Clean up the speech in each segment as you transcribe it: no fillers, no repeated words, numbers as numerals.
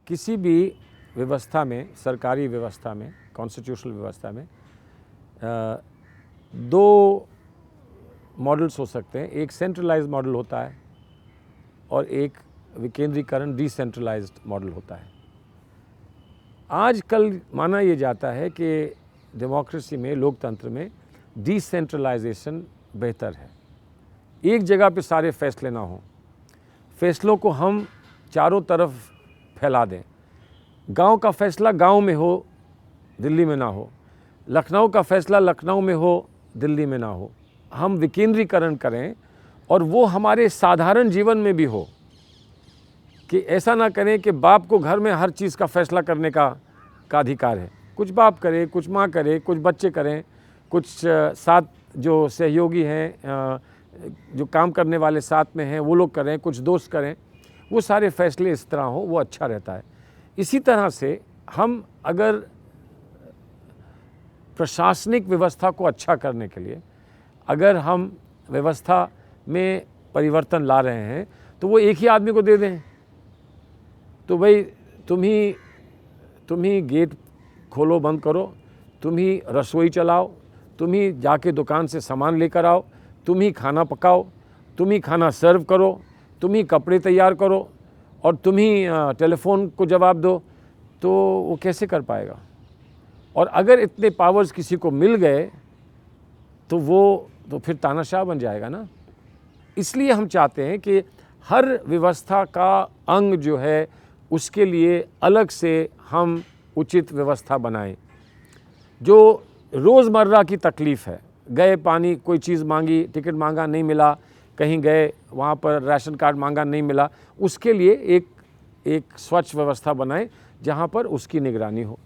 किसी भी व्यवस्था में, सरकारी व्यवस्था में, कॉन्स्टिट्यूशनल व्यवस्था में दो मॉडल्स हो सकते हैं। एक सेंट्रलाइज्ड मॉडल होता है और एक विकेंद्रीकरण डिसेंट्रलाइज्ड मॉडल होता है। आजकल माना ये जाता है कि डेमोक्रेसी में, लोकतंत्र में डिसेंट्रलाइजेशन बेहतर है। एक जगह पे सारे फैसले ना हों, फैसलों को हम चारों तरफ फैला दें। गांव का फैसला गांव में हो, दिल्ली में ना हो। लखनऊ का फैसला लखनऊ में हो, दिल्ली में ना हो। हम विकेंद्रीकरण करें और वो हमारे साधारण जीवन में भी हो, कि ऐसा ना करें कि बाप को घर में हर चीज़ का फैसला करने का अधिकार है। कुछ बाप करे, कुछ माँ करे, कुछ बच्चे करें, कुछ साथ जो सहयोगी हैं, जो काम करने वाले साथ में हैं वो लोग करें, कुछ दोस्त करें। वो सारे फैसले इस तरह हो, वो अच्छा रहता है। इसी तरह से हम अगर प्रशासनिक व्यवस्था को अच्छा करने के लिए अगर हम व्यवस्था में परिवर्तन ला रहे हैं तो वो एक ही आदमी को दे दें। तो भाई तुम ही गेट खोलो, बंद करो, तुम ही रसोई चलाओ, तुम ही जाके दुकान से सामान लेकर आओ, तुम ही खाना पकाओ, तुम ही खाना सर्व करो, तुम ही कपड़े तैयार करो और तुम ही टेलीफोन को जवाब दो, तो वो कैसे कर पाएगा? और अगर इतने पावर्स किसी को मिल गए तो वो तो फिर तानाशाह बन जाएगा ना। इसलिए हम चाहते हैं कि हर व्यवस्था का अंग जो है उसके लिए अलग से हम उचित व्यवस्था बनाएं। जो रोज़मर्रा की तकलीफ़ है, गए पानी, कोई चीज़ मांगी, टिकट मांगा नहीं मिला, कहीं गए वहाँ पर राशन कार्ड मांगा नहीं मिला, उसके लिए एक स्वच्छ व्यवस्था बनाएं जहाँ पर उसकी निगरानी हो।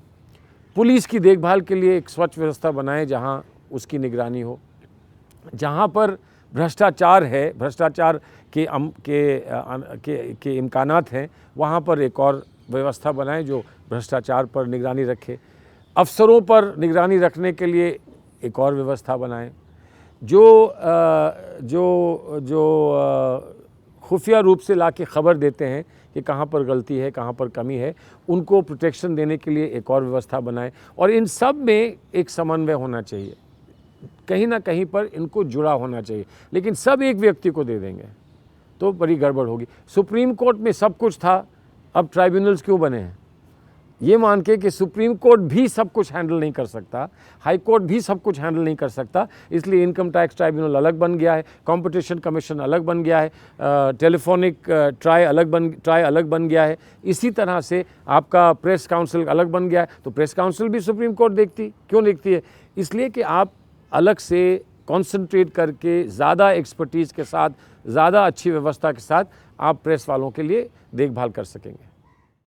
पुलिस की देखभाल के लिए एक स्वच्छ व्यवस्था बनाएं जहाँ उसकी निगरानी हो। जहाँ पर भ्रष्टाचार है, भ्रष्टाचार के इम्कानात हैं, वहाँ पर एक और व्यवस्था बनाएं जो भ्रष्टाचार पर निगरानी रखे। अफसरों पर निगरानी रखने के लिए एक और व्यवस्था बनाएं। जो खुफिया रूप से लाके खबर देते हैं कि कहाँ पर गलती है, कहाँ पर कमी है, उनको प्रोटेक्शन देने के लिए एक और व्यवस्था बनाएं। और इन सब में एक समन्वय होना चाहिए, कहीं ना कहीं पर इनको जुड़ा होना चाहिए। लेकिन सब एक व्यक्ति को दे देंगे तो बड़ी गड़बड़ होगी। सुप्रीम कोर्ट में सब कुछ था, अब ट्राइब्यूनल्स क्यों बने हैं? ये मान के कि सुप्रीम कोर्ट भी सब कुछ हैंडल नहीं कर सकता, हाई कोर्ट भी सब कुछ हैंडल नहीं कर सकता, इसलिए इनकम टैक्स ट्राइब्यूनल अलग बन गया है, कंपटीशन कमीशन अलग बन गया है, टेलीफोनिक ट्राई अलग बन गया है। इसी तरह से आपका प्रेस काउंसिल अलग बन गया है। तो प्रेस काउंसिल भी सुप्रीम कोर्ट क्यों देखती है? इसलिए कि आप अलग से कॉन्सेंट्रेट करके ज़्यादा एक्सपर्टीज़ के साथ, ज़्यादा अच्छी व्यवस्था के साथ आप प्रेस वालों के लिए देखभाल कर सकेंगे।